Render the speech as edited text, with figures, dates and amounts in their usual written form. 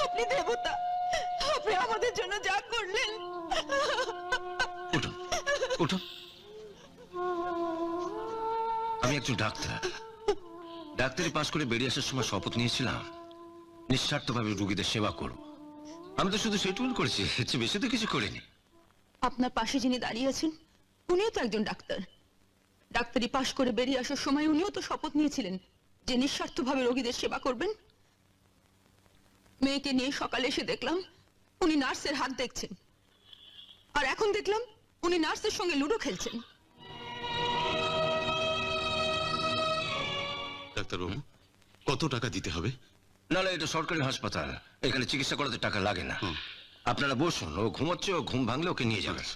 আপনি দেবতা, আপনি আমাদের জন্য যা করলেন। উঠুন, উঠুন। আমি একজন ডাক্তার। ডাক্তারি পাশ করে বেরিয়ে আসার সময় শপথ নিয়েছিলাম নিঃস্বার্থভাবে রোগীদের সেবা করব। আমি তো শুধু সেটুকুন করেছি, এর চেয়ে বেশি তো কিছু করিনি। আপনার পাশে যিনি দাঁড়িয়ে আছেন উনিও তো একজন ডাক্তার। ডাক্তারি পাশ করে বেরিয়ে আসার সময় উনিও তো শপথ নিয়েছিলেন যে নিঃস্বার্থভাবে রোগীদের সেবা করবেন। মেয়েকে নিয়ে সকালে এসে দেখলাম উনি নার্সের হাত দেখছেন, আর এখন দেখলাম উনি নার্সের সঙ্গে লুডো খেলছেন। ডাক্তারবাবু, কত টাকা দিতে হবে? না না, এটা সরকারি হাসপাতাল, এখানে চিকিৎসা করাতে টাকা লাগে না। আপনারা বসুন, ও ঘুমোচ্ছে, ও ঘুম ভাঙলে ওকে নিয়ে যাবেন।